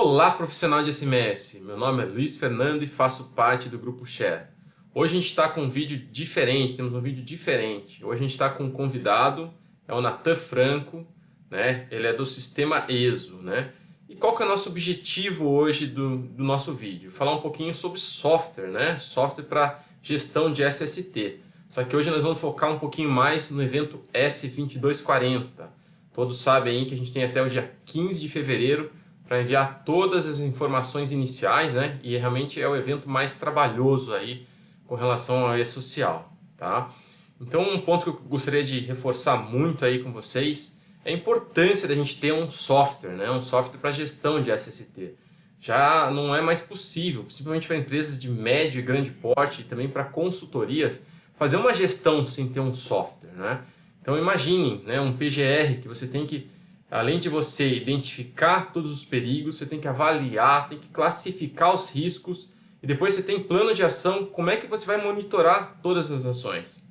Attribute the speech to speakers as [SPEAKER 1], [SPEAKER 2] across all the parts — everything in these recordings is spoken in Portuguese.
[SPEAKER 1] Olá, profissional de SMS. Meu nome é Luiz Fernando e faço parte do Grupo Share. Hoje a gente está com um vídeo diferente, temos um vídeo diferente. Hoje a gente está com um convidado, é o Natan Franco, né? Ele é do Sistema ESO, né? E qual que é o nosso objetivo hoje do nosso vídeo? Falar um pouquinho sobre software, né? Software para gestão de SST. Só que hoje nós vamos focar um pouquinho mais no evento S2240. Todos sabem aí que a gente tem até o dia 15 de fevereiro para enviar todas as informações iniciais, né? E realmente é o evento mais trabalhoso aí com relação ao e-social, tá? Então, um ponto que eu gostaria de reforçar muito aí com vocês é a importância da gente ter um software, né? Um software para gestão de SST. Já não é mais possível, principalmente para empresas de médio e grande porte e também para consultorias, fazer uma gestão sem ter um software, né? Então, imaginem, né, um PGR que você tem que, além de você identificar todos os perigos, você tem que avaliar, tem que classificar os riscos e depois você tem plano de ação, como é que você vai monitorar todas as ações.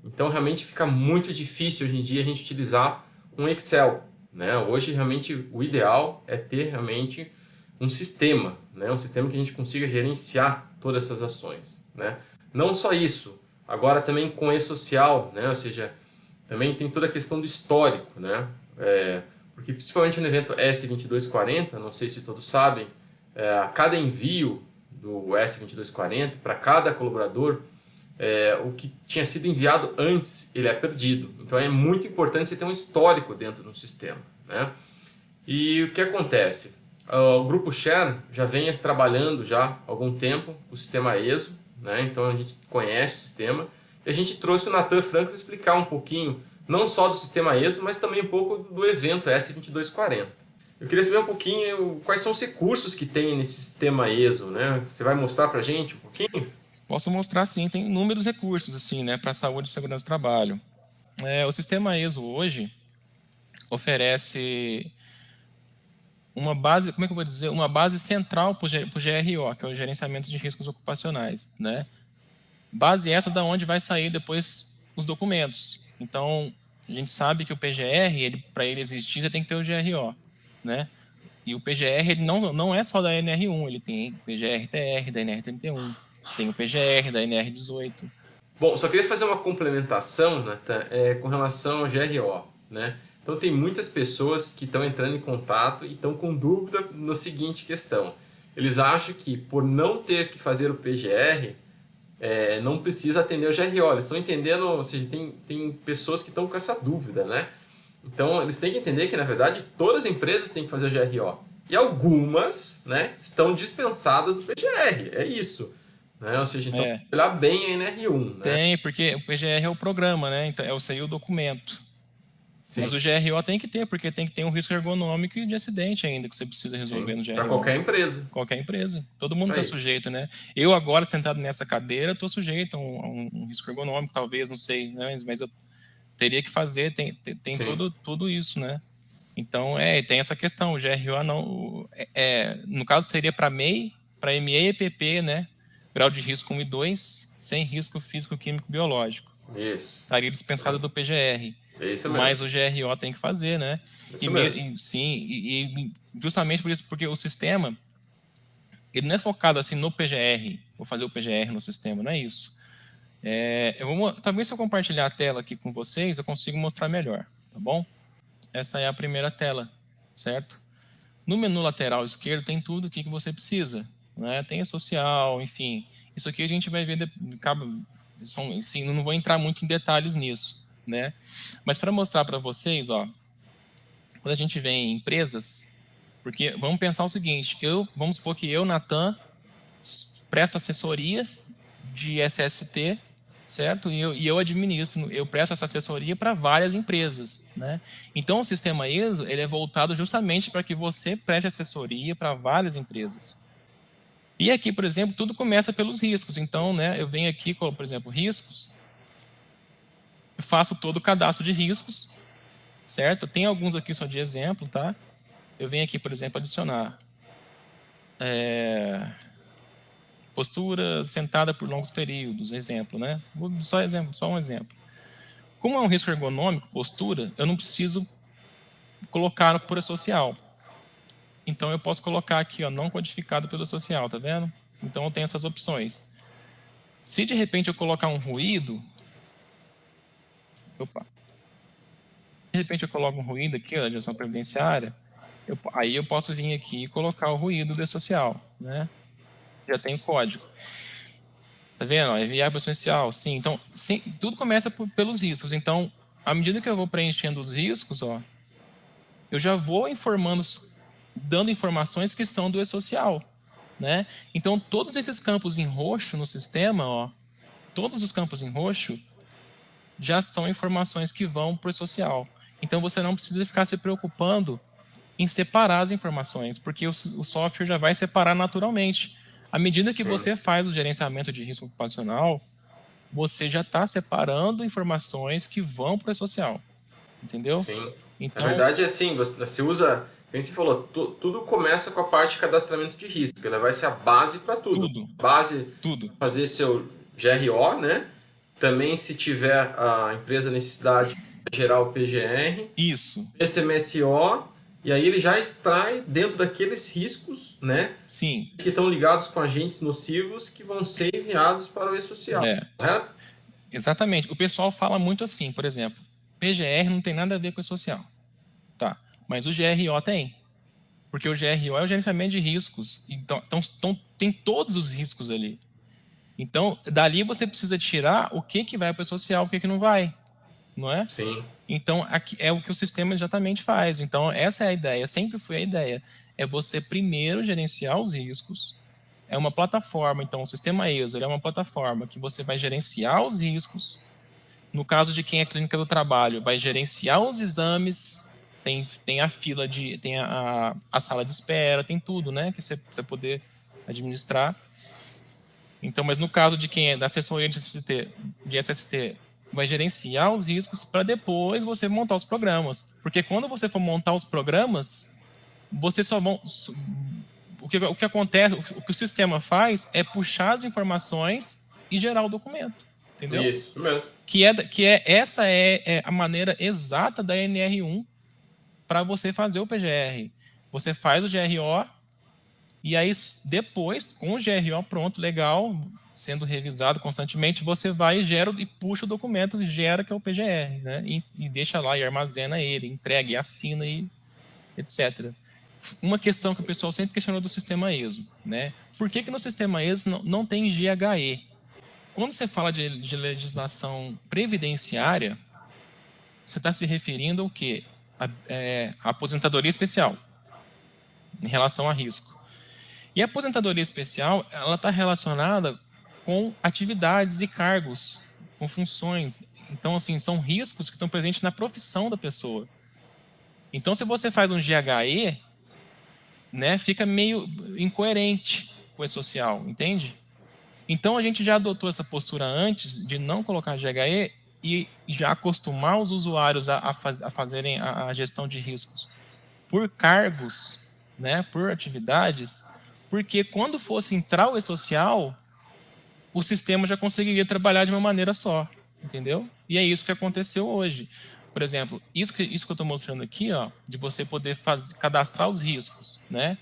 [SPEAKER 1] Então realmente fica muito difícil hoje em dia a gente utilizar um Excel, né? Hoje realmente o ideal é ter realmente um sistema, né? Um sistema que a gente consiga gerenciar todas essas ações, né? Não só isso, agora também com e-social, né? Ou seja, também tem toda a questão do histórico, né? Porque principalmente no evento S2240, não sei se todos sabem, a cada envio do S2240 para cada colaborador, o que tinha sido enviado antes, ele é perdido. Então é muito importante você ter um histórico dentro do sistema, né? E o que acontece? O Grupo Share já vem trabalhando já há algum tempo o sistema ESO, né? Então a gente conhece o sistema e a gente trouxe o Natan Franco para explicar um pouquinho não só do sistema ESO, mas também um pouco do evento S2240. Eu queria saber um pouquinho quais são os recursos que tem nesse sistema ESO, né? Você vai mostrar para a gente um pouquinho?
[SPEAKER 2] Posso mostrar sim, tem inúmeros recursos assim, né, para saúde e segurança do trabalho. O sistema ESO hoje oferece uma base, como é que eu vou dizer, uma base central para o GRO, que é o gerenciamento de riscos ocupacionais, né? Base essa da onde vai sair depois os documentos. Então, a gente sabe que o PGR, para ele existir, você tem que ter o GRO, né? E o PGR ele não é só da NR1, ele tem PGR-TR da NR31, tem o PGR da NR18.
[SPEAKER 1] Bom, só queria fazer uma complementação, Nathan, com relação ao GRO, né? Então tem muitas pessoas que estão entrando em contato e estão com dúvida na seguinte questão. Eles acham que por não ter que fazer o PGR, não precisa atender o GRO. Eles estão entendendo, ou seja, tem pessoas que estão com essa dúvida, né? Então eles têm que entender que na verdade todas as empresas têm que fazer o GRO. E algumas, né, estão dispensadas do PGR, é isso. Né? Ou seja, então
[SPEAKER 2] É,
[SPEAKER 1] olhar bem a NR1, né?
[SPEAKER 2] tem, porque o PGR é o programa, né? Então, o documento. Mas
[SPEAKER 1] Sim,
[SPEAKER 2] o GRO tem que ter, porque tem que ter um risco ergonômico e de acidente ainda que você precisa resolver
[SPEAKER 1] sim.
[SPEAKER 2] no
[SPEAKER 1] Para
[SPEAKER 2] GRO.
[SPEAKER 1] qualquer empresa.
[SPEAKER 2] Qualquer empresa. Todo mundo
[SPEAKER 1] Isso
[SPEAKER 2] está
[SPEAKER 1] aí.
[SPEAKER 2] sujeito, né? Eu agora, sentado nessa cadeira, estou sujeito a um risco ergonômico, talvez, não sei, né? Mas eu teria que fazer, tem
[SPEAKER 1] Sim.
[SPEAKER 2] tudo isso, né? Então, tem essa questão, o GRO não... no caso, seria para MEI, para ME e PP, né? Grau de risco 1 e 2, sem risco físico, químico, biológico.
[SPEAKER 1] Isso.
[SPEAKER 2] Estaria dispensado do PGR.
[SPEAKER 1] É isso mesmo.
[SPEAKER 2] Mas o GRO tem que fazer, né?
[SPEAKER 1] Isso mesmo.
[SPEAKER 2] Sim, e justamente por isso, porque o sistema, ele não é focado assim no PGR, vou fazer o PGR no sistema, não é isso. Talvez se eu compartilhar a tela aqui com vocês, eu consigo mostrar melhor, tá bom? Essa é a primeira tela, certo? No menu lateral esquerdo tem tudo o que você precisa, né? Tem a social, enfim. Isso aqui a gente vai ver, sim, não vou entrar muito em detalhes nisso, né? Mas para mostrar para vocês, ó, quando a gente vê em empresas, porque vamos pensar o seguinte, vamos supor que eu, Natan, presto assessoria de SST, certo? E eu administro, eu presto essa assessoria para várias empresas, né? Então, o sistema ESO, ele é voltado justamente para que você preste assessoria para várias empresas. E aqui, por exemplo, tudo começa pelos riscos. Então, né, eu venho aqui, por exemplo, riscos, eu faço todo o cadastro de riscos, certo? Tem alguns aqui só de exemplo, tá? Eu venho aqui, por exemplo, adicionar postura sentada por longos períodos, exemplo, né? Só um exemplo. Como é um risco ergonômico, postura, eu não preciso colocar por social. Então eu posso colocar aqui, ó, não codificado pelo social, tá vendo? Então eu tenho essas opções. Se de repente eu colocar um ruído, opa, de repente eu coloco um ruído aqui, ó, gestão previdenciária, aí eu posso vir aqui e colocar o ruído do social, né? Já tem o código. Tá vendo? Ó, enviar essencial, sim. Então, sim, tudo começa pelos riscos. Então, à medida que eu vou preenchendo os riscos, ó, eu já vou informando, dando informações que são do e-social, né? Então, todos esses campos em roxo no sistema, ó, todos os campos em roxo já são informações que vão para o e-social. Então, você não precisa ficar se preocupando em separar as informações, porque o software já vai separar naturalmente. À medida que
[SPEAKER 1] Sim.
[SPEAKER 2] você faz o gerenciamento de risco ocupacional, você já está separando informações que vão para o social, entendeu?
[SPEAKER 1] Sim. Na
[SPEAKER 2] Então,
[SPEAKER 1] verdade, é assim, você usa, como você falou, tudo começa com a parte de cadastramento de risco, que ela vai ser a base para tudo.
[SPEAKER 2] tudo,
[SPEAKER 1] Base
[SPEAKER 2] tudo,
[SPEAKER 1] fazer seu GRO, né? Também, se tiver a empresa necessidade, gerar o PGR,
[SPEAKER 2] isso,
[SPEAKER 1] SMSO, e aí ele já extrai dentro daqueles riscos, né?
[SPEAKER 2] sim,
[SPEAKER 1] Que estão ligados com agentes nocivos que vão ser enviados para o e-social,
[SPEAKER 2] é,
[SPEAKER 1] correto?
[SPEAKER 2] exatamente. O pessoal fala muito assim, por exemplo, PGR não tem nada a ver com o social, tá? Mas o GRO tem, porque o GRO é o gerenciamento de riscos, então tem todos os riscos ali. Então, dali você precisa tirar o que vai para o social, o que não vai, não é?
[SPEAKER 1] Sim.
[SPEAKER 2] Então, aqui é o que o sistema exatamente faz. Então, essa é a ideia, sempre foi a ideia. É você primeiro gerenciar os riscos. É uma plataforma, então o sistema ESO é uma plataforma que você vai gerenciar os riscos. No caso de quem é clínica do trabalho, vai gerenciar os exames, tem a fila tem a sala de espera, tem tudo, né? Que você poder administrar. Então, mas no caso de quem é da assessoria de SST, vai gerenciar os riscos para depois você montar os programas. Porque quando você for montar os programas, você só vão. O que acontece, o que o sistema faz é puxar as informações e gerar o documento. Entendeu?
[SPEAKER 1] Isso mesmo.
[SPEAKER 2] Essa é a maneira exata da NR1 para você fazer o PGR. Você faz o GRO e aí depois, com o GRO pronto, legal, sendo revisado constantemente, você vai e gera e puxa o documento e gera que é o PGR, né? E deixa lá e armazena ele, entrega e assina e etc. Uma questão que o pessoal sempre questionou do sistema ESO, né? Por que no sistema ESO não tem GHE? Quando você fala de legislação previdenciária, você está se referindo ao quê? A aposentadoria especial, em relação a risco. E a aposentadoria especial, ela está relacionada com atividades e cargos, com funções. Então, assim, são riscos que estão presentes na profissão da pessoa. Então, se você faz um GHE, né, fica meio incoerente com o e-social, entende? Então, a gente já adotou essa postura antes de não colocar GHE e já acostumar os usuários a fazerem a gestão de riscos por cargos, né, por atividades, porque quando fosse entrar o e-social, o sistema já conseguiria trabalhar de uma maneira só, entendeu? E é isso que aconteceu hoje. Por exemplo, isso que eu estou mostrando aqui, ó, de você poder cadastrar os riscos, né?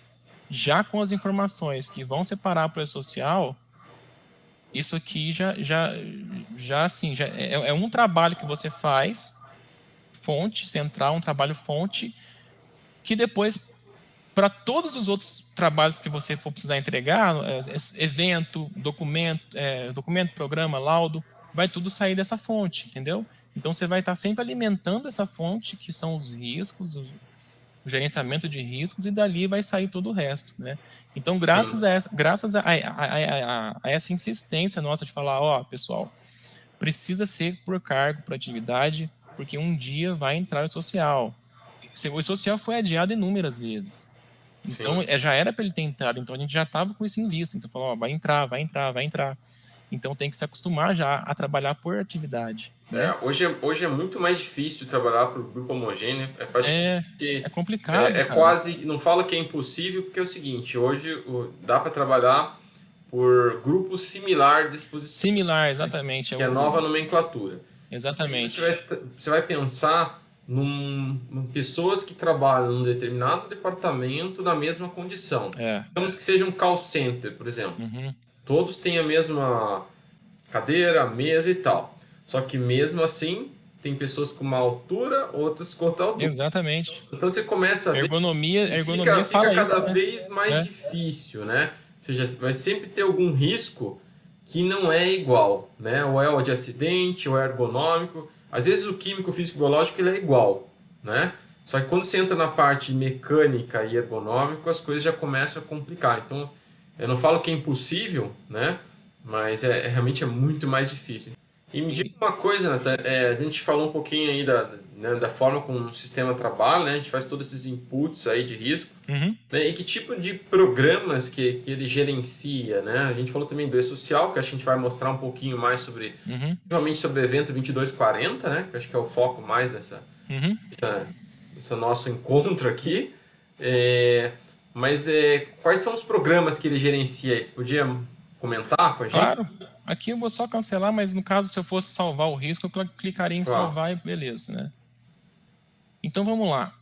[SPEAKER 2] Já com as informações que vão separar para o e-social, isso aqui já assim, é um trabalho que você faz, fonte central, um trabalho fonte, que depois para todos os outros trabalhos que você for precisar entregar, evento, documento, programa, laudo, vai tudo sair dessa fonte, entendeu? Então você vai estar sempre alimentando essa fonte, que são os riscos, o gerenciamento de riscos, e dali vai sair todo o resto, né? Então,
[SPEAKER 1] Sim.
[SPEAKER 2] graças a essa insistência nossa de falar, ó, pessoal, precisa ser por cargo, por atividade, porque um dia vai entrar o social. O social foi adiado inúmeras vezes. Então,
[SPEAKER 1] Sim.
[SPEAKER 2] já era para ele ter entrado, então a gente já estava com isso em vista. Então, falou, ó, vai entrar, vai entrar, vai entrar. Então, tem que se acostumar já a trabalhar por atividade, né?
[SPEAKER 1] Hoje é muito mais difícil trabalhar para o grupo homogêneo. É
[SPEAKER 2] É,
[SPEAKER 1] praticamente.
[SPEAKER 2] é complicado,
[SPEAKER 1] É
[SPEAKER 2] cara.
[SPEAKER 1] quase. Não falo que é impossível, porque é o seguinte: hoje dá para trabalhar por grupo similar de exposição,
[SPEAKER 2] Similar, exatamente.
[SPEAKER 1] que é a nova nomenclatura. Aí
[SPEAKER 2] Exatamente.
[SPEAKER 1] você vai pensar. pessoas que trabalham num determinado departamento na mesma condição.
[SPEAKER 2] É.
[SPEAKER 1] Digamos que seja um call center, por exemplo.
[SPEAKER 2] Uhum.
[SPEAKER 1] Todos têm a mesma cadeira, mesa e tal. Só que mesmo assim, tem pessoas com uma altura, outras com outra altura.
[SPEAKER 2] Exatamente.
[SPEAKER 1] Então você começa a ver
[SPEAKER 2] A
[SPEAKER 1] que
[SPEAKER 2] ergonomia
[SPEAKER 1] fica
[SPEAKER 2] fala isso,
[SPEAKER 1] cada
[SPEAKER 2] né?
[SPEAKER 1] vez mais
[SPEAKER 2] É.
[SPEAKER 1] difícil, né? Ou seja, vai sempre ter algum risco que não é igual, né? Ou é o de acidente, ou é ergonômico. Às vezes o químico, físico, biológico ele é igual, né? Só que quando você entra na parte mecânica e ergonômico, as coisas já começam a complicar. Então, eu não falo que é impossível, né? Mas realmente é muito mais difícil. E me diga
[SPEAKER 2] E,
[SPEAKER 1] uma coisa, Nathan, a gente falou um pouquinho aí da forma como o sistema trabalha, né? A gente faz todos esses inputs aí de risco,
[SPEAKER 2] uhum,
[SPEAKER 1] né? E que tipo de programas que ele gerencia, né? A gente falou também do E-Social, que a gente vai mostrar um pouquinho mais sobre,
[SPEAKER 2] uhum,
[SPEAKER 1] principalmente sobre o evento 2240, né? Que acho que é o foco mais
[SPEAKER 2] uhum.
[SPEAKER 1] desse nosso encontro aqui. É, mas quais são os programas que ele gerencia aí? Você podia comentar com a gente?
[SPEAKER 2] Claro. Aqui eu vou só cancelar, mas no caso, se eu fosse salvar o risco, eu clicaria em
[SPEAKER 1] Claro.
[SPEAKER 2] salvar e beleza, né? Então vamos lá.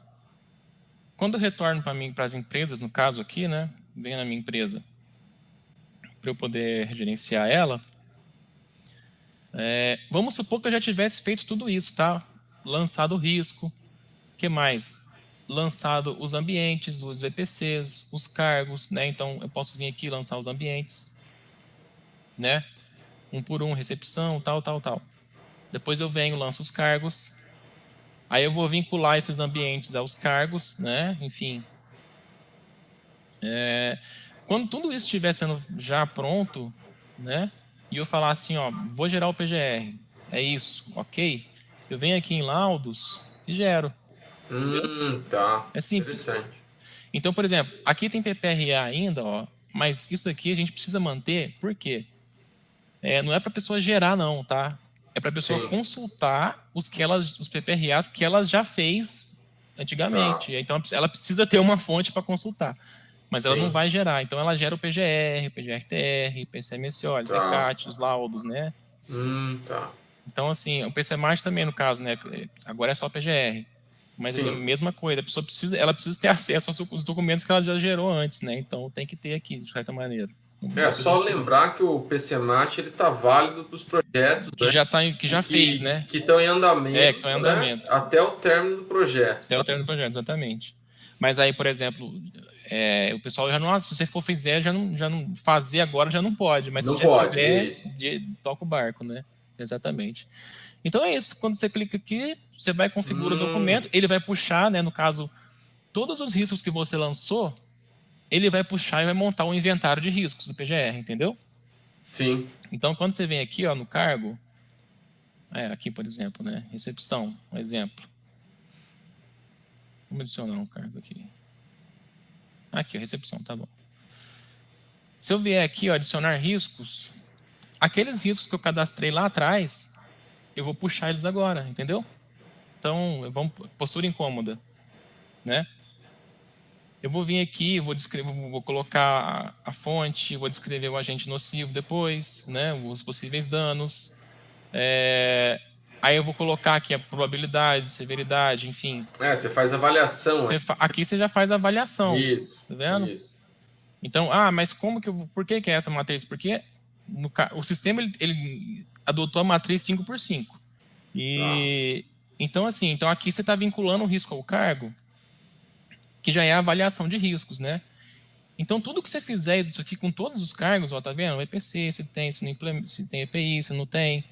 [SPEAKER 2] Quando eu retorno para mim, para as empresas, no caso aqui, né? Venho na minha empresa para eu poder gerenciar ela. Vamos supor que eu já tivesse feito tudo isso, tá? Lançado o risco. O que mais? Lançado os ambientes, os VPCs, os cargos, né? Então eu posso vir aqui e lançar os ambientes, né? Um por um, recepção, tal, tal, tal. Depois eu venho, lanço os cargos. Aí eu vou vincular esses ambientes aos cargos, né? Enfim. Quando tudo isso estiver sendo já pronto, né? E eu falar assim, ó, vou gerar o PGR. É isso, ok? Eu venho aqui em laudos e gero.
[SPEAKER 1] Tá.
[SPEAKER 2] É simples.
[SPEAKER 1] Interessante.
[SPEAKER 2] Então, por exemplo, aqui tem PPRA ainda, ó, mas isso aqui a gente precisa manter, por quê? Não é para a pessoa gerar, não, tá? É para a pessoa
[SPEAKER 1] Sim.
[SPEAKER 2] consultar os PPRAs que ela já fez
[SPEAKER 1] Tá.
[SPEAKER 2] antigamente. Então, ela precisa ter uma fonte para consultar, mas ela não
[SPEAKER 1] Sim.
[SPEAKER 2] vai gerar. Então, ela gera o PGR, PGR-TR, PCMSO,
[SPEAKER 1] Tá.
[SPEAKER 2] LTCAT, os laudos, né?
[SPEAKER 1] Tá.
[SPEAKER 2] Então, assim, o PCMART também, no caso, né? Agora é só PGR. Mas é a
[SPEAKER 1] Sim.
[SPEAKER 2] mesma coisa, ela precisa ter acesso aos documentos que ela já gerou antes, né? Então tem que ter aqui, de certa maneira.
[SPEAKER 1] É
[SPEAKER 2] Dá pra
[SPEAKER 1] só
[SPEAKER 2] gente ter.
[SPEAKER 1] lembrar que o PCMAT ele tá válido para os projetos, né?
[SPEAKER 2] Que já fez, né?
[SPEAKER 1] Que estão em
[SPEAKER 2] Que estão em
[SPEAKER 1] andamento, né?
[SPEAKER 2] andamento.
[SPEAKER 1] Até o término do projeto.
[SPEAKER 2] Até o término do projeto, exatamente. Mas aí, por exemplo, o pessoal já não, se você for fizer, já não fazer agora já não pode, mas se
[SPEAKER 1] Não
[SPEAKER 2] já
[SPEAKER 1] pode,
[SPEAKER 2] tiver,
[SPEAKER 1] isso.
[SPEAKER 2] toca o barco, né? Exatamente. Então é isso, quando você clica aqui, você vai configurar o
[SPEAKER 1] Hum,
[SPEAKER 2] documento, ele vai puxar, né, no caso, todos os riscos que você lançou, ele vai puxar e vai montar um inventário de riscos do PGR, entendeu?
[SPEAKER 1] sim.
[SPEAKER 2] Então, quando você vem aqui, ó, no cargo, aqui, por exemplo, né, recepção, um exemplo. Vamos adicionar um cargo aqui. Aqui, ó, recepção, tá bom. Se eu vier aqui, ó, adicionar riscos, aqueles riscos que eu cadastrei lá atrás, eu vou puxar eles agora, entendeu? Então, vamos postura incômoda, né? Eu vou vir aqui, vou descrever, vou colocar a fonte, vou descrever o agente nocivo depois, né? Os possíveis danos. Aí eu vou colocar aqui a probabilidade, severidade, enfim.
[SPEAKER 1] Você faz avaliação.
[SPEAKER 2] Aqui você já faz a avaliação,
[SPEAKER 1] Isso,
[SPEAKER 2] tá vendo?
[SPEAKER 1] isso.
[SPEAKER 2] Então, mas como que por que é essa matriz? Porque o sistema ele adotou a matriz 5 por 5.
[SPEAKER 1] Tá.
[SPEAKER 2] E então assim, então aqui você está vinculando o risco ao cargo, que já é a avaliação de riscos, né? Então tudo que você fizer isso aqui com todos os cargos, ó, tá vendo? O EPC, se tem, se não implementa, se tem EPI, se não tem,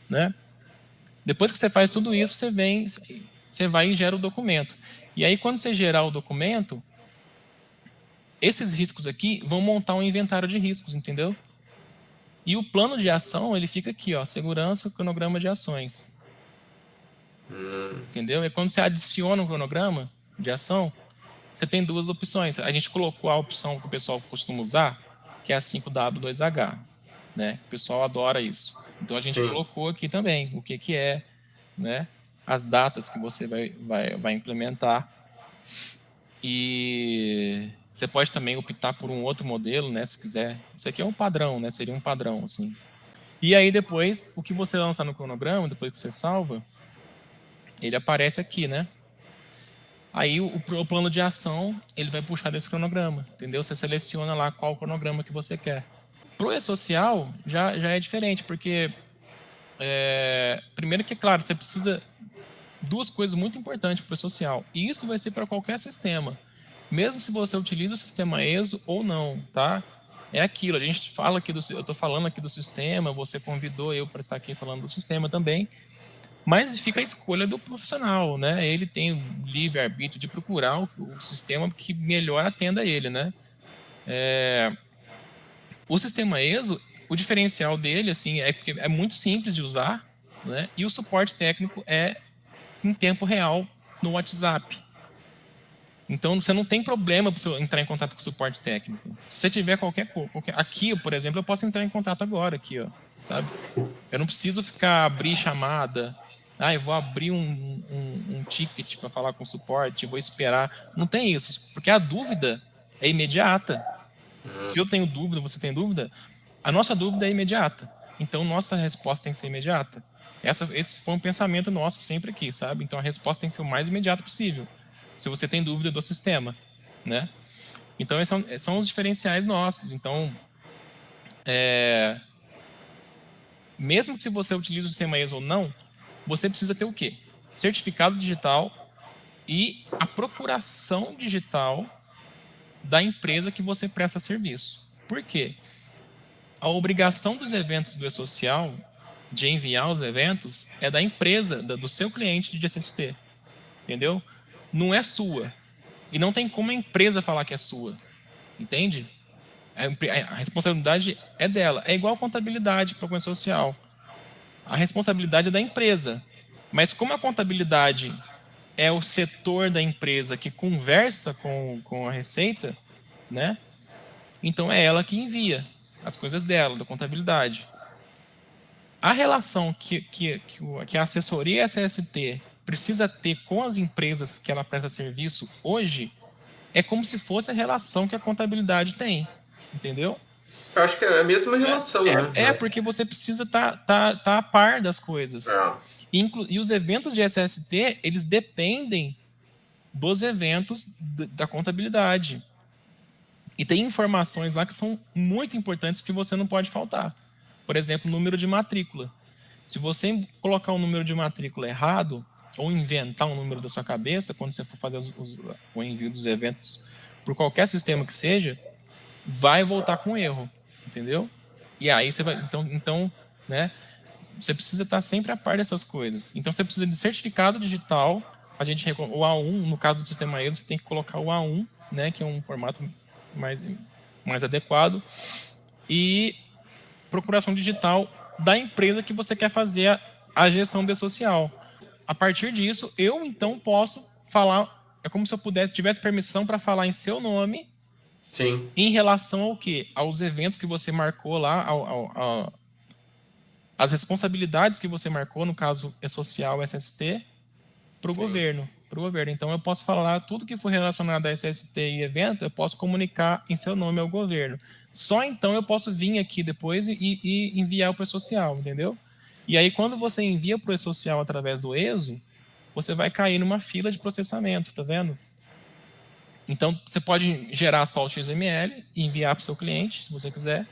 [SPEAKER 2] né? Depois que você faz tudo isso, você vai e gera o documento. E aí quando você gerar o documento, esses riscos aqui vão montar um inventário de riscos, entendeu? E o plano de ação, ele fica aqui, ó, segurança, cronograma de ações. Entendeu? E quando você adiciona um cronograma de ação, você tem duas opções. A gente colocou a opção que o pessoal costuma usar, que é a 5W2H, né? O pessoal adora isso. Então a gente
[SPEAKER 1] Sim.
[SPEAKER 2] colocou aqui também o que é, né? As datas que você vai implementar. E você pode também optar por um outro modelo, né? Se quiser. Isso aqui é um padrão, né? Seria um padrão, assim. E aí depois, o que você lançar no cronograma, depois que você salva, Ele aparece aqui, né? Aí o plano de ação, ele vai puxar desse cronograma, entendeu? Você seleciona lá qual cronograma que você quer. Pro e-social, já é diferente, porque primeiro que, claro, você precisa duas coisas muito importantes para o social. E isso vai ser para qualquer sistema, mesmo se você utiliza o sistema ESO ou não, tá? É aquilo, a gente fala aqui eu estou falando aqui do sistema, você convidou eu para estar aqui falando do sistema também, mas fica a escolha do profissional, né? Ele tem o livre-arbítrio de procurar o sistema que melhor atenda ele, né? O sistema ESO, o diferencial dele, assim, é porque é muito simples de usar, né? E o suporte técnico é em tempo real no WhatsApp. Então, você não tem problema para você entrar em contato com o suporte técnico. Se você tiver qualquer... Aqui, por exemplo, eu posso entrar em contato agora, aqui, ó, sabe? Eu não preciso abrir chamada. Ah, eu vou abrir um ticket para falar com o suporte, vou esperar. Não tem isso, porque a dúvida é imediata. Se eu tenho dúvida, você tem dúvida, a nossa dúvida é imediata. Então, nossa resposta tem que ser imediata. Esse foi um pensamento nosso sempre aqui, sabe? Então, a resposta tem que ser o mais imediata possível. Se você tem dúvida do sistema, né? Então, esses são os diferenciais nossos. Então, mesmo que se você utilize o sistema ESO ou não, você precisa ter o quê? Certificado digital e a procuração digital da empresa que você presta serviço. Por quê? A obrigação dos eventos do e-social, de enviar os eventos, é da empresa, do seu cliente de SST. Entendeu? Não é sua. E não tem como a empresa falar que é sua. Entende? A responsabilidade é dela. É igual a contabilidade para o e-social. A responsabilidade é da empresa. Mas como a contabilidade é o setor da empresa que conversa com a Receita, né? Então é ela que envia as coisas dela, da contabilidade. A relação que a assessoria SST precisa ter com as empresas que ela presta serviço hoje é como se fosse a relação que a contabilidade tem, entendeu?
[SPEAKER 1] Eu acho que é a mesma relação, né?
[SPEAKER 2] Porque você precisa tá a par das coisas. E os eventos de SST, eles dependem dos eventos da contabilidade. E tem informações lá que são muito importantes que você não pode faltar. Por exemplo, número de matrícula. Se você colocar um número de matrícula errado, ou inventar um número da sua cabeça, quando você for fazer o envio dos eventos por qualquer sistema que seja, vai voltar com erro, entendeu? E aí você vai... Então, né, você precisa estar sempre a par dessas coisas. Então, você precisa de certificado digital. O A1, no caso do sistema ESO, você tem que colocar o A1, né, que é um formato mais adequado, e procuração digital da empresa que você quer fazer a gestão de social. A partir disso, eu então posso falar, é como se eu tivesse permissão para falar em seu nome.
[SPEAKER 1] Sim.
[SPEAKER 2] Em relação ao quê? Aos eventos que você marcou lá, as responsabilidades que você marcou, no caso e-social, SST, para o governo. Então, eu posso falar tudo que for relacionado a SST e evento, eu posso comunicar em seu nome ao governo. Só então eu posso vir aqui depois e enviar para o e-social, entendeu? E aí, quando você envia para o e-social através do ESO, você vai cair numa fila de processamento, tá vendo? Então, você pode gerar só o XML e enviar para o seu cliente, se você quiser.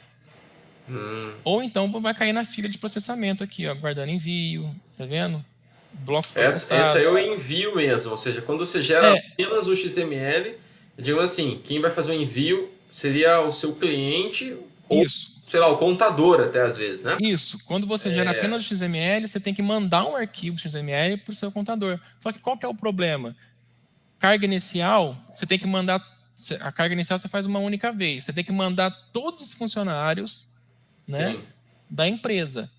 [SPEAKER 2] Ou então vai cair na fila de processamento aqui, ó, aguardando envio, tá vendo? Blocos processados.
[SPEAKER 1] Essa eu envio mesmo, ou seja, quando você gera apenas o XML, digamos assim, quem vai fazer o envio seria o seu cliente ou, sei lá, o contador até às vezes, né?
[SPEAKER 2] Isso. Quando você gera apenas o XML, você tem que mandar um arquivo XML para o seu contador. Só que qual que é o problema? Carga inicial, você tem que mandar... A carga inicial você faz uma única vez. Você tem que mandar todos os funcionários, né, da empresa.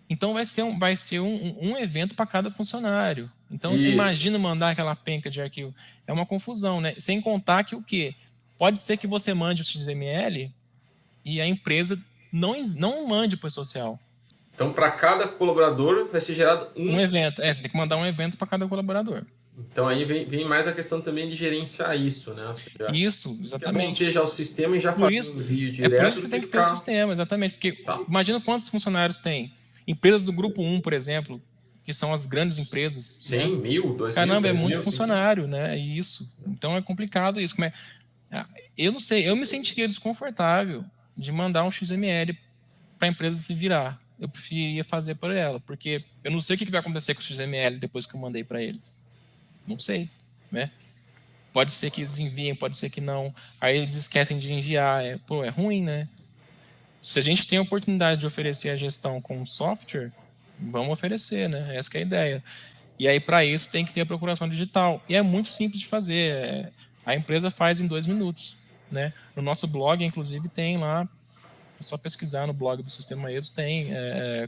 [SPEAKER 2] Então vai ser um evento para cada funcionário. Então você imagina mandar aquela penca de arquivo. É uma confusão, né? Sem contar que o quê? Pode ser que você mande o XML e a empresa não mande para o social.
[SPEAKER 1] Então, para cada colaborador vai ser gerado
[SPEAKER 2] um evento. Você tem que mandar um evento para cada colaborador.
[SPEAKER 1] Então aí vem mais a questão também de gerenciar isso, né?
[SPEAKER 2] Isso, exatamente.
[SPEAKER 1] É bom ter já o sistema e já fazer o envio direto.
[SPEAKER 2] É por isso que você tem que ter o sistema, exatamente. Porque imagina quantos funcionários tem. Empresas do grupo 1, por exemplo, que são as grandes empresas,
[SPEAKER 1] Sim,
[SPEAKER 2] né?
[SPEAKER 1] 1.000, 2.000,
[SPEAKER 2] Caramba, é
[SPEAKER 1] 10.000,
[SPEAKER 2] muito
[SPEAKER 1] 5.000.
[SPEAKER 2] funcionário, né? Isso. Então é complicado isso. Eu não sei, eu me sentiria desconfortável de mandar um XML para a empresa se virar. Eu preferiria fazer por ela, porque eu não sei o que vai acontecer com o XML depois que eu mandei para eles. Não sei, né? Pode ser que eles enviem, pode ser que não. Aí eles esquecem de enviar. Pô, é ruim, né? Se a gente tem a oportunidade de oferecer a gestão com software, vamos oferecer, né? Essa que é a ideia. E aí, para isso, tem que ter a procuração digital. E é muito simples de fazer. A empresa faz em 2 minutos, né? No nosso blog, inclusive, tem lá, é só pesquisar no blog do Sistema ESO, tem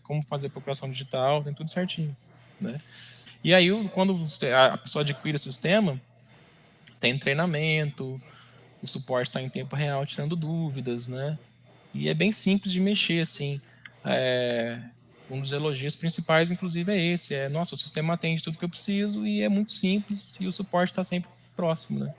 [SPEAKER 2] como fazer procuração digital, tem tudo certinho, né? E aí, quando a pessoa adquire o sistema, tem treinamento, o suporte está em tempo real, tirando dúvidas, né? E é bem simples de mexer, assim. Um dos elogios principais, inclusive, é esse. Nossa, o sistema atende tudo que eu preciso e é muito simples e o suporte está sempre próximo, né?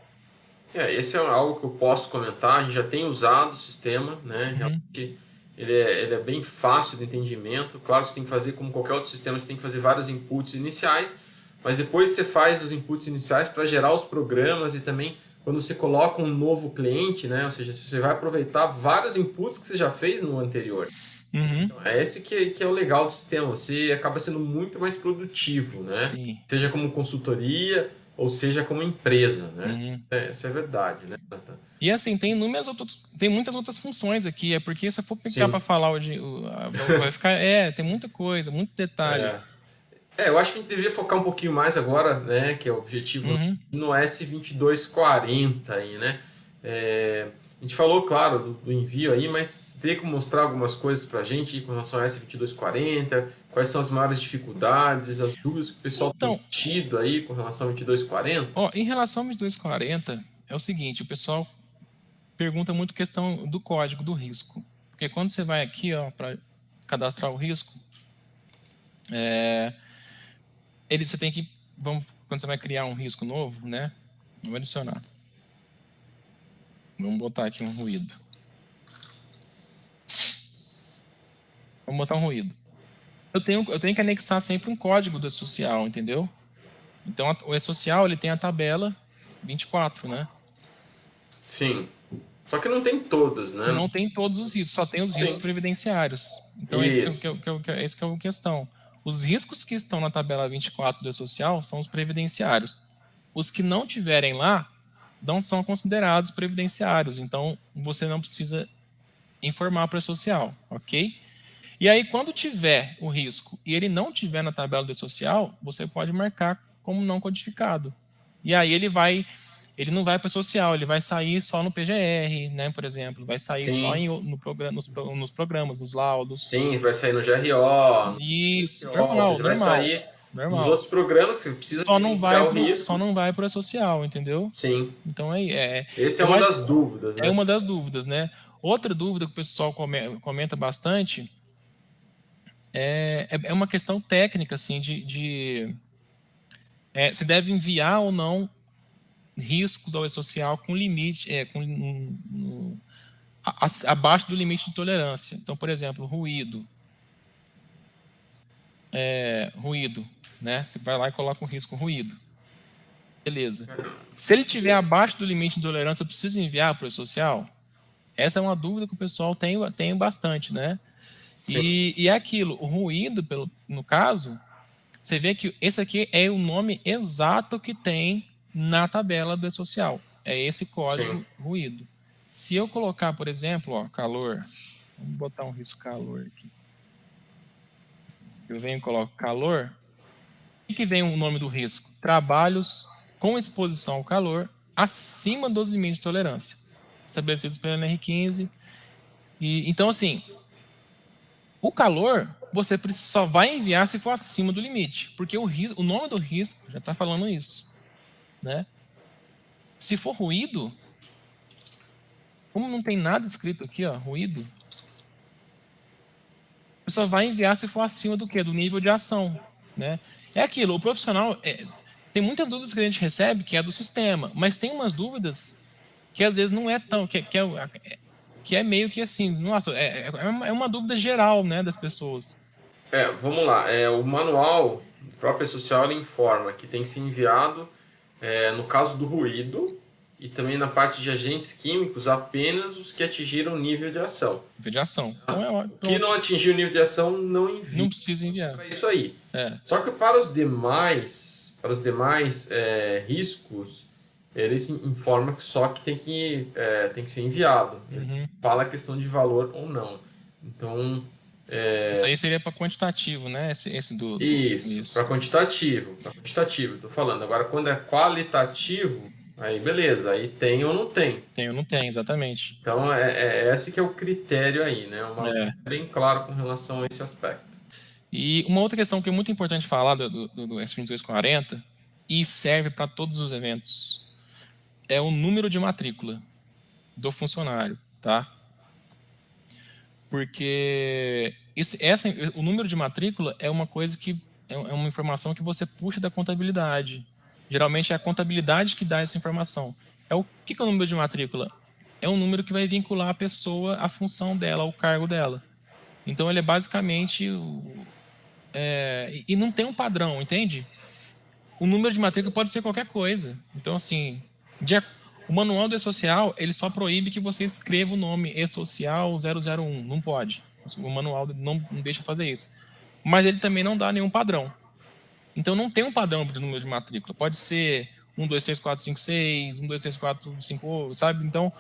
[SPEAKER 1] Esse é algo que eu posso comentar. A gente já tem usado o sistema, né?
[SPEAKER 2] Uhum.
[SPEAKER 1] Realmente ele é bem fácil de entendimento. Claro que você tem que fazer, como qualquer outro sistema, você tem que fazer vários inputs iniciais, mas depois você faz os inputs iniciais para gerar os programas e também quando você coloca um novo cliente, né? Ou seja, você vai aproveitar vários inputs que você já fez no anterior.
[SPEAKER 2] Uhum.
[SPEAKER 1] Então, é esse que é o legal do sistema. Você acaba sendo muito mais produtivo, né?
[SPEAKER 2] Sim.
[SPEAKER 1] Seja como consultoria ou seja como empresa, né?
[SPEAKER 2] Uhum.
[SPEAKER 1] Isso é verdade, né, Nathan?
[SPEAKER 2] E assim, tem muitas outras funções aqui. É porque se eu for pegar para
[SPEAKER 1] Sim.
[SPEAKER 2] falar vai ficar. Tem muita coisa, muito detalhe.
[SPEAKER 1] É. Eu acho que a gente deveria focar um pouquinho mais agora, né? Que é o objetivo
[SPEAKER 2] Uhum.
[SPEAKER 1] no S2240 aí, né? A gente falou, claro, do envio aí, mas teria que mostrar algumas coisas pra gente com relação ao S2240, quais são as maiores dificuldades, as dúvidas que o pessoal tem
[SPEAKER 2] Então,
[SPEAKER 1] tido aí com relação ao 2240.
[SPEAKER 2] em relação ao 2240, é o seguinte, o pessoal pergunta muito questão do código do risco. Porque quando você vai aqui, para cadastrar o risco, você tem que, quando você vai criar um risco novo, né? Vamos adicionar. Vamos botar aqui um ruído. Vamos botar um ruído. Eu tenho que anexar sempre um código do E-Social, entendeu? Então, o E-Social, ele tem a tabela 24, né?
[SPEAKER 1] Sim. Só que não tem todas, né?
[SPEAKER 2] Não tem todos os riscos, só tem os riscos
[SPEAKER 1] Sim.
[SPEAKER 2] previdenciários. Então,
[SPEAKER 1] Isso.
[SPEAKER 2] esse que é a questão. Os riscos que estão na tabela 24 do E-Social são os previdenciários. Os que não tiverem lá não são considerados previdenciários. Então, você não precisa informar para o E-Social, ok? E aí, quando tiver o risco e ele não tiver na tabela do E-Social, você pode marcar como não codificado. E aí ele não vai para o social, ele vai sair só no PGR, né, por exemplo, vai sair só
[SPEAKER 1] Sim.
[SPEAKER 2] nos programas, nos laudos.
[SPEAKER 1] Sim, vai sair no GRO, no
[SPEAKER 2] Isso,
[SPEAKER 1] SCO, ou
[SPEAKER 2] normal,
[SPEAKER 1] seja, vai
[SPEAKER 2] normal,
[SPEAKER 1] sair nos
[SPEAKER 2] normal.
[SPEAKER 1] outros programas que precisa gerenciar o
[SPEAKER 2] Só
[SPEAKER 1] risco.
[SPEAKER 2] não vai para o social, entendeu?
[SPEAKER 1] Sim.
[SPEAKER 2] Então
[SPEAKER 1] Essa é
[SPEAKER 2] eu
[SPEAKER 1] uma
[SPEAKER 2] acho,
[SPEAKER 1] das dúvidas,
[SPEAKER 2] é
[SPEAKER 1] né?
[SPEAKER 2] uma das dúvidas, né? Outra dúvida que o pessoal comenta bastante é uma questão técnica, assim, se deve enviar ou não riscos ao E-Social com limite, abaixo do limite de tolerância. Então, por exemplo, ruído, né? Você vai lá e coloca um risco ruído. Beleza. Se ele tiver abaixo do limite de tolerância, precisa enviar para o E-Social? Essa é uma dúvida que o pessoal tem bastante, né?
[SPEAKER 1] Sim,
[SPEAKER 2] E é aquilo, o ruído, no caso, você vê que esse aqui é o nome exato que tem na tabela do E-Social. É esse
[SPEAKER 1] sim.
[SPEAKER 2] código ruído. Se eu colocar, por exemplo, calor, vamos botar um risco calor aqui. Eu venho e coloco calor. O que vem o nome do risco? Trabalhos com exposição ao calor acima dos limites de tolerância, estabelecidos pela NR15. Então, assim, o calor você só vai enviar se for acima do limite, porque o nome do risco já está falando isso, né? Se for ruído, como não tem nada escrito aqui, ruído, você só vai enviar se for acima do quê? Do nível de ação, né? É aquilo, o profissional tem muitas dúvidas que a gente recebe que é do sistema, mas tem umas dúvidas que às vezes não é tão que é meio que assim, nossa, é uma dúvida geral, né, das pessoas.
[SPEAKER 1] Vamos lá. O manual A própria social ela informa que tem que ser enviado, no caso do ruído, e também na parte de agentes químicos, apenas os que atingiram o nível de ação.
[SPEAKER 2] Nível de ação. Então
[SPEAKER 1] O que não atingiu o nível de ação não envia.
[SPEAKER 2] Não precisa enviar.
[SPEAKER 1] Para isso aí.
[SPEAKER 2] É.
[SPEAKER 1] Só que para os demais riscos, eles informam só que tem que ser enviado.
[SPEAKER 2] Uhum.
[SPEAKER 1] Fala a questão de valor ou não. Então,
[SPEAKER 2] isso aí seria para quantitativo, né? Esse
[SPEAKER 1] isso. Para quantitativo. Estou falando. Agora, quando é qualitativo, aí beleza. Aí tem ou não tem.
[SPEAKER 2] Tem ou não tem, exatamente.
[SPEAKER 1] Então, esse que é o critério aí, né? Bem claro com relação a esse aspecto.
[SPEAKER 2] E uma outra questão que é muito importante falar do S2240 e serve para todos os eventos é o número de matrícula do funcionário, tá? Porque o número de matrícula é uma coisa que é uma informação que você puxa da contabilidade. Geralmente é a contabilidade que dá essa informação. O que é o número de matrícula? É um número que vai vincular a pessoa à função dela, ao cargo dela. Então ele é basicamente e não tem um padrão, entende? O número de matrícula pode ser qualquer coisa. Então assim, o manual do E-Social, ele só proíbe que você escreva o nome E-Social 001. Não pode. O manual não deixa fazer isso. Mas ele também não dá nenhum padrão. Então não tem um padrão de número de matrícula. Pode ser 1, 2, 3, 4, 5, 6, 1, 2, 3, 4, 5, sabe? Então,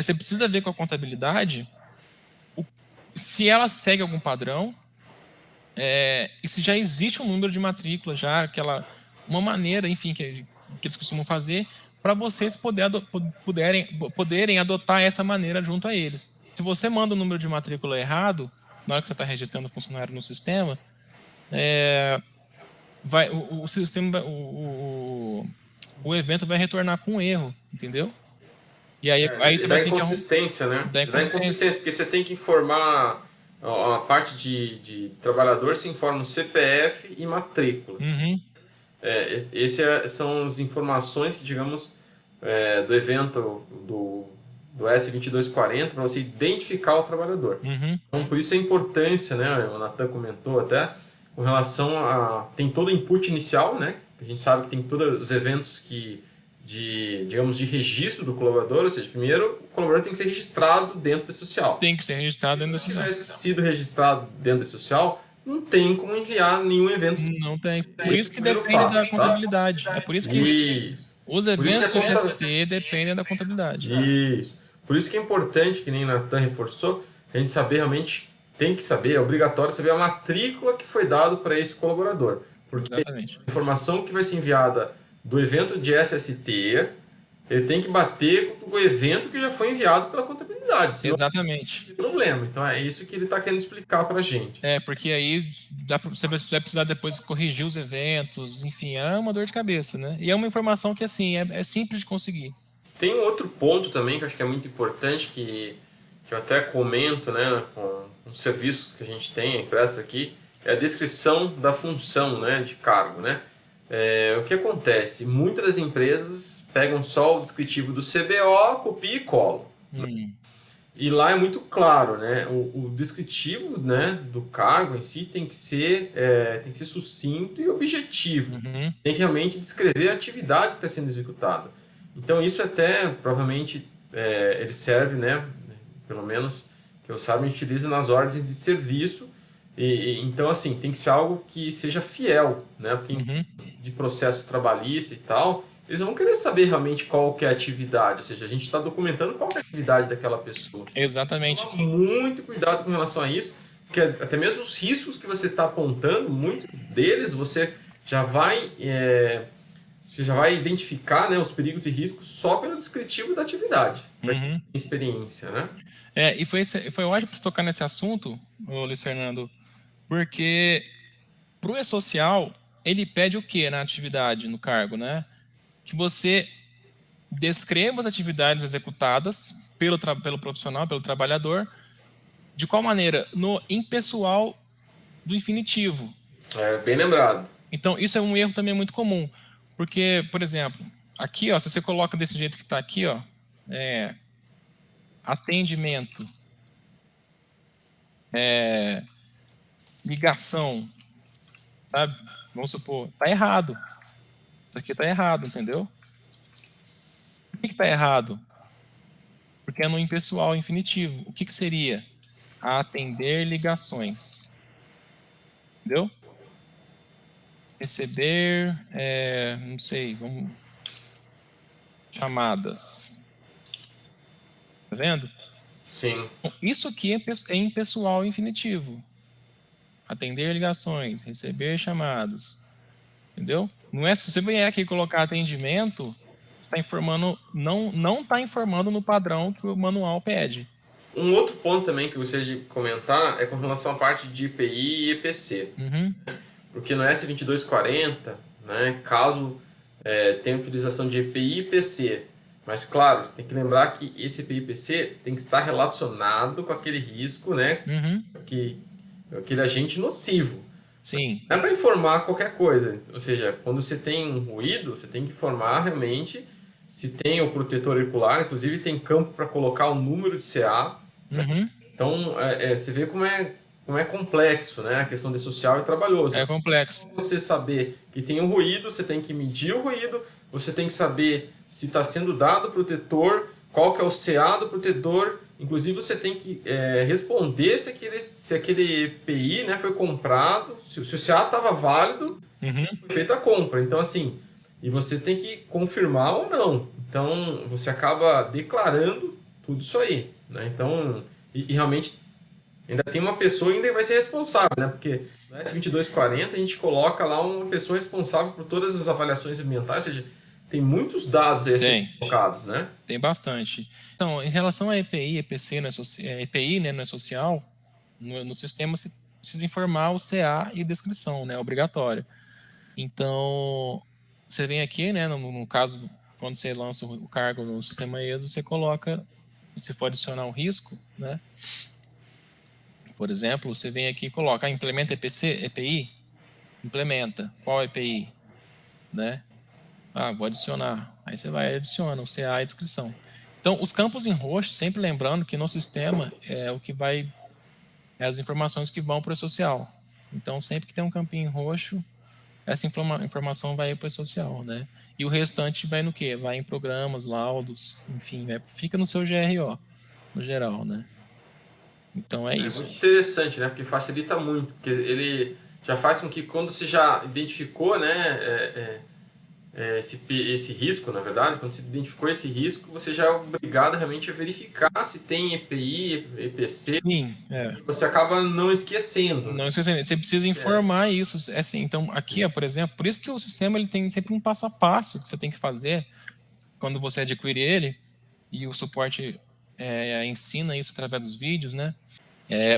[SPEAKER 2] você precisa ver com a contabilidade se ela segue algum padrão, e se já existe um número de matrícula, já uma maneira, enfim, que eles costumam fazer para vocês poderem adotar essa maneira junto a eles. Se você manda o número de matrícula errado, na hora que você está registrando o funcionário no sistema, o sistema, o evento vai retornar com um erro, entendeu? E aí você vai ter que
[SPEAKER 1] inconsistência, né? Dá inconsistência, porque você tem que informar a parte de trabalhador, se informa o CPF e matrículas.
[SPEAKER 2] Uhum.
[SPEAKER 1] São as informações que, digamos, do evento do S2240 para você identificar o trabalhador.
[SPEAKER 2] Uhum.
[SPEAKER 1] Então, por isso a importância, né? O Nathan comentou até, com relação a... Tem todo o input inicial, né? A gente sabe que tem todos os eventos digamos, de registro do colaborador, ou seja, primeiro o colaborador tem que ser registrado dentro do social.
[SPEAKER 2] Tem que ser registrado dentro do social.
[SPEAKER 1] Se tivesse sido registrado dentro do social, não tem como enviar nenhum evento.
[SPEAKER 2] Não tem. Por isso que depende da contabilidade. É por isso que os eventos do CST dependem da contabilidade.
[SPEAKER 1] Isso. Por isso que é importante, que nem o Nathan reforçou, a gente saber realmente, tem que saber, é obrigatório saber a matrícula que foi dado para esse colaborador. Porque
[SPEAKER 2] exatamente.
[SPEAKER 1] A informação que vai ser enviada do evento de SST, ele tem que bater com o evento que já foi enviado pela contabilidade.
[SPEAKER 2] Exatamente.
[SPEAKER 1] Não tem problema. Então é isso que ele está querendo explicar para a gente.
[SPEAKER 2] Porque aí você vai precisar depois corrigir os eventos, enfim, é uma dor de cabeça, né? E é uma informação que, assim, é simples de conseguir.
[SPEAKER 1] Tem um outro ponto também que eu acho que é muito importante, que eu até comento, né, com os serviços que a gente tem, presta aqui, é a descrição da função, né, de cargo, né? O que acontece? Muitas das empresas pegam só o descritivo do CBO, copia e cola. E lá é muito claro, né? O descritivo, né, do cargo em si tem que ser sucinto e objetivo. Tem que realmente descrever a atividade que está sendo executada. Então isso até, provavelmente, ele serve, né, pelo menos que eu saiba, a gente utiliza nas ordens de serviço. Então, assim, tem que ser algo que seja fiel, né? Porque de processos trabalhistas e tal, eles vão querer saber realmente qual que é a atividade, ou seja, a gente está documentando qual é a atividade daquela pessoa.
[SPEAKER 2] Exatamente.
[SPEAKER 1] Então, muito cuidado com relação a isso, porque até mesmo os riscos que você está apontando, muitos deles você já vai identificar, né, os perigos e riscos só pelo descritivo da atividade, experiência, né?
[SPEAKER 2] E foi ótimo para tocar nesse assunto, Luiz Fernando, porque para o E-Social, ele pede o que na atividade, no cargo, né? Que você descreva as atividades executadas pelo profissional, pelo trabalhador, de qual maneira? No impessoal do infinitivo.
[SPEAKER 1] Bem lembrado.
[SPEAKER 2] Então, isso é um erro também muito comum, porque, por exemplo, aqui, ó, se você coloca desse jeito que está aqui, ó, atendimento, ligação, sabe? Vamos supor, tá errado. Isso aqui tá errado, entendeu? Por que tá errado? Porque é no impessoal infinitivo. O que seria? Atender ligações. Entendeu? Receber, não sei, chamadas. Tá vendo?
[SPEAKER 1] Sim.
[SPEAKER 2] Bom, isso aqui é impessoal infinitivo. Atender ligações, receber chamadas. Entendeu? Não é se você vier aqui colocar atendimento, está informando, não está informando no padrão que o manual pede.
[SPEAKER 1] Um outro ponto também que eu gostaria de comentar é com relação à parte de EPI e EPC.
[SPEAKER 2] Uhum.
[SPEAKER 1] Porque no S2240, né, caso tenha utilização de EPI e EPC, mas claro, tem que lembrar que esse EPI e EPC tem que estar relacionado com aquele risco, né,
[SPEAKER 2] Uhum.
[SPEAKER 1] aquele agente nocivo.
[SPEAKER 2] Sim.
[SPEAKER 1] Não é para informar qualquer coisa. Ou seja, quando você tem um ruído, você tem que informar realmente se tem o protetor auricular, inclusive tem campo para colocar o número de CA.
[SPEAKER 2] Uhum.
[SPEAKER 1] Então, você vê como é complexo, né? A questão de social e trabalhoso.
[SPEAKER 2] É complexo.
[SPEAKER 1] Você saber que tem um ruído, você tem que medir o ruído, você tem que saber se está sendo dado o protetor, qual que é o CA do protetor, inclusive você tem que responder se aquele EPI, né, foi comprado, se o CA estava válido,
[SPEAKER 2] Uhum.
[SPEAKER 1] foi feita a compra. Então, assim, e você tem que confirmar ou não. Então, você acaba declarando tudo isso aí, né? Então, e realmente ainda tem uma pessoa e ainda vai ser responsável, né? Porque no S2240 a gente coloca lá uma pessoa responsável por todas as avaliações ambientais, ou seja, tem muitos dados aí a serem colocados, né?
[SPEAKER 2] Tem bastante. Então, em relação a EPI, EPC, EPI, né, não é social, no sistema você precisa informar o CA e descrição, né, é obrigatório. Então, você vem aqui, né, no caso, quando você lança o cargo no sistema ESO, você coloca, se for adicionar um risco, né, por exemplo, você vem aqui e coloca, implementa EPI, implementa, qual EPI, né, vou adicionar, aí você vai e adiciona o CA e a descrição. Então, os campos em roxo, sempre lembrando que no sistema é o que vai, é as informações que vão para o social. Então, sempre que tem um campinho em roxo, essa informação vai para o social, né? E o restante vai no quê? Vai em programas, laudos, enfim, fica no seu GRO, no geral, né? Então é isso.
[SPEAKER 1] Muito interessante, né? Porque facilita muito, porque ele já faz com que quando você já identificou, né, esse risco, na verdade, quando você identificou esse risco, você já é obrigado realmente a verificar se tem EPI, EPC.
[SPEAKER 2] Sim,
[SPEAKER 1] Você acaba não esquecendo.
[SPEAKER 2] Não esquecendo, você precisa informar isso. Assim, então, aqui, por exemplo, por isso que o sistema ele tem sempre um passo a passo que você tem que fazer quando você adquire ele, e o suporte ensina isso através dos vídeos, né?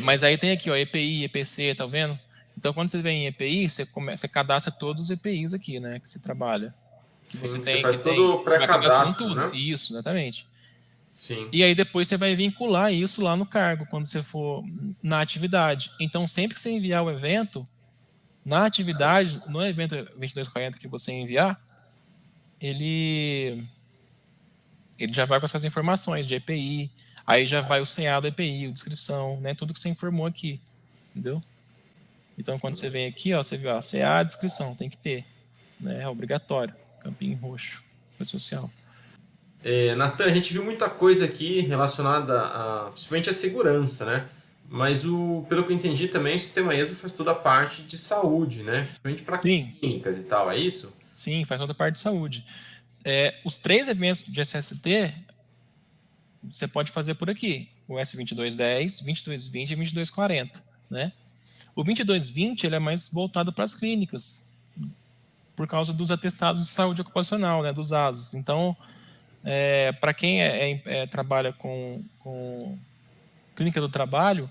[SPEAKER 2] Mas aí tem aqui, ó, EPI, EPC, tá vendo? Então, quando você vem em EPI, você cadastra todos os EPIs aqui, né, que você trabalha. Que
[SPEAKER 1] Sim,
[SPEAKER 2] você
[SPEAKER 1] faz todo o
[SPEAKER 2] você vai cadastrando
[SPEAKER 1] pré-cadastro,
[SPEAKER 2] tudo.
[SPEAKER 1] né?
[SPEAKER 2] Isso, exatamente.
[SPEAKER 1] Sim.
[SPEAKER 2] E aí depois você vai vincular isso lá no cargo, quando você for na atividade. Então, sempre que você enviar o evento, na atividade, no evento 2240 que você enviar, ele já vai com essas informações de EPI, aí já vai o CA do EPI, a descrição, né, tudo que você informou aqui, entendeu? Então, quando você vem aqui, ó, você viu, ó, CA, descrição, tem que ter, né, é obrigatório, campinho roxo, foi social.
[SPEAKER 1] Natan, a gente viu muita coisa aqui relacionada principalmente à segurança, né? Mas pelo que eu entendi também, o sistema ESA faz toda a parte de saúde, né? Principalmente para clínicas e tal, é isso?
[SPEAKER 2] Sim, faz toda a parte de saúde. Os 3 eventos de SST você pode fazer por aqui. O S2210, 2220 e 2240, né? O 2220 ele é mais voltado para as clínicas, por causa dos atestados de saúde ocupacional, né, dos ASOS. Então, para quem trabalha com clínica do trabalho,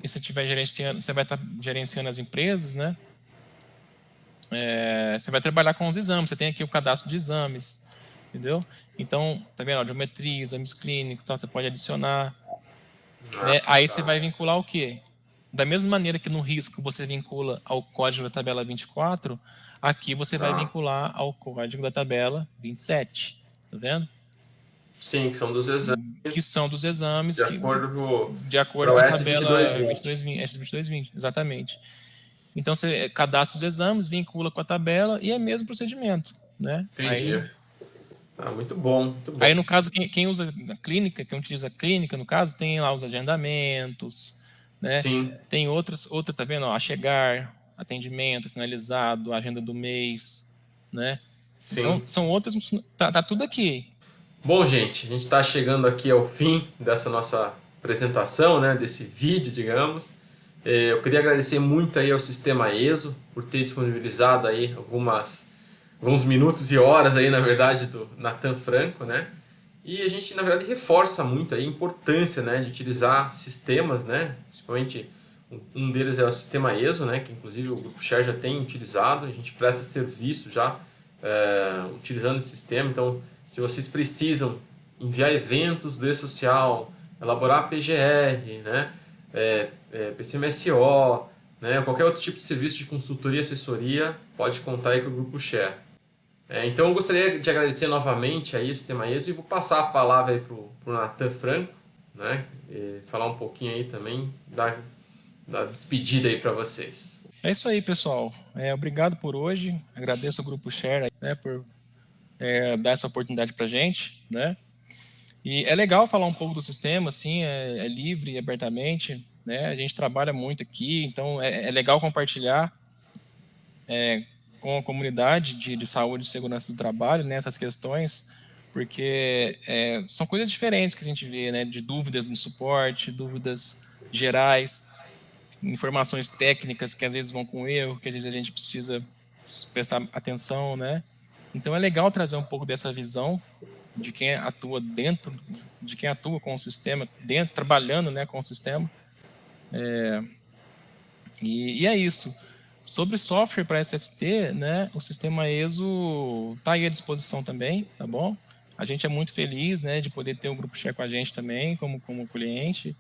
[SPEAKER 2] e se estiver gerenciando, você vai estar gerenciando as empresas, né? Você vai trabalhar com os exames, você tem aqui o cadastro de exames, entendeu? Então, tá vendo? Audiometria, exames clínicos, tá? Você pode adicionar. Né? Aí você vai vincular o quê? Da mesma maneira que no risco você vincula ao código da tabela 24, aqui você vai vincular ao código da tabela 27. Tá vendo?
[SPEAKER 1] Sim, que são dos exames.
[SPEAKER 2] Que são dos exames
[SPEAKER 1] de acordo
[SPEAKER 2] com a tabela
[SPEAKER 1] 2220.
[SPEAKER 2] 2220, exatamente. Então você cadastra os exames, vincula com a tabela e é o mesmo procedimento, né?
[SPEAKER 1] Entendi. Muito bom, muito bom.
[SPEAKER 2] Aí no caso, quem usa a clínica, quem utiliza a clínica, no caso, tem lá os agendamentos, né?
[SPEAKER 1] Sim,
[SPEAKER 2] Tem outras, tá vendo? Ó, a chegar, atendimento finalizado, agenda do mês, né?
[SPEAKER 1] sim.
[SPEAKER 2] Então, são outras, tá tudo aqui.
[SPEAKER 1] Bom, gente, a gente está chegando aqui ao fim dessa nossa apresentação, né, desse vídeo, digamos. Eu queria agradecer muito aí ao Sistema ESO por ter disponibilizado aí alguns minutos e horas aí, na verdade, do Nathan Franco, né? E a gente, na verdade, reforça muito aí a importância, né, de utilizar sistemas, né? Principalmente um deles é o Sistema ESO, né, que inclusive o Grupo Share já tem utilizado. A gente presta serviço já utilizando esse sistema. Então, se vocês precisam enviar eventos do e-social, elaborar PGR, né, PCMSO, né, qualquer outro tipo de serviço de consultoria e assessoria, pode contar aí com o Grupo Share. Então eu gostaria de agradecer novamente aí o Sistema ESO e vou passar a palavra aí para o Nathan Franco, né, falar um pouquinho aí também, dar despedida aí para vocês.
[SPEAKER 2] É isso aí, pessoal. Obrigado por hoje. Agradeço ao Grupo Share, né, por dar essa oportunidade para a gente, né? E é legal falar um pouco do sistema, assim, é livre e abertamente, né? A gente trabalha muito aqui, então é legal compartilhar com a comunidade de saúde e segurança do trabalho, né, essas questões, porque são coisas diferentes que a gente vê, né? De dúvidas no suporte, dúvidas gerais, informações técnicas que às vezes vão com erro, que às vezes a gente precisa prestar atenção, né? Então é legal trazer um pouco dessa visão de quem atua dentro, de quem atua com o sistema, dentro, trabalhando, né, com o sistema. E é isso. Sobre software para SST, né, o sistema ESO está aí à disposição também, tá bom? A gente é muito feliz, né, de poder ter o Grupo Share com a gente também, como cliente.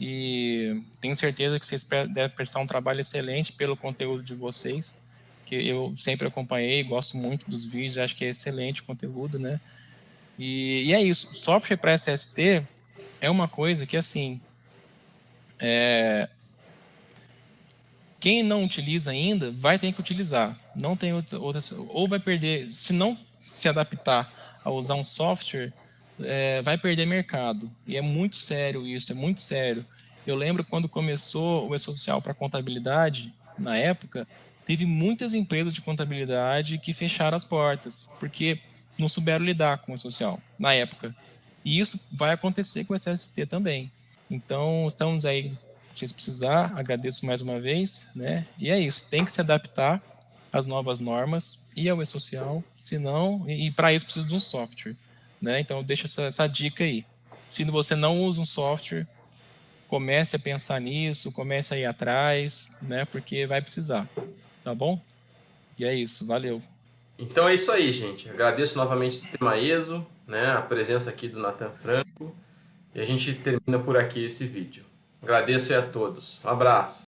[SPEAKER 2] E tenho certeza que vocês devem prestar um trabalho excelente pelo conteúdo de vocês, que eu sempre acompanhei, gosto muito dos vídeos, acho que é excelente o conteúdo, né? E é isso. Software para SST é uma coisa que, assim, quem não utiliza ainda vai ter que utilizar. Não tem outra, ou vai perder, se não se adaptar a usar um software, vai perder mercado. E é muito sério isso, é muito sério. Eu lembro quando começou o E-Social para contabilidade, na época, teve muitas empresas de contabilidade que fecharam as portas, porque não souberam lidar com o E-Social, na época. E isso vai acontecer com o SST também. Então, estamos aí, se precisar, agradeço mais uma vez, né? E é isso, tem que se adaptar às novas normas e ao E-Social, senão, e para isso precisa de um software, né? Então, eu deixo essa dica aí. Se você não usa um software, comece a pensar nisso, comece a ir atrás, né? Porque vai precisar, tá bom? E é isso, valeu.
[SPEAKER 1] Então é isso aí, gente. Agradeço novamente o Sistema ESO, né, a presença aqui do Nathan Franco, e a gente termina por aqui esse vídeo. Agradeço aí a todos. Um abraço.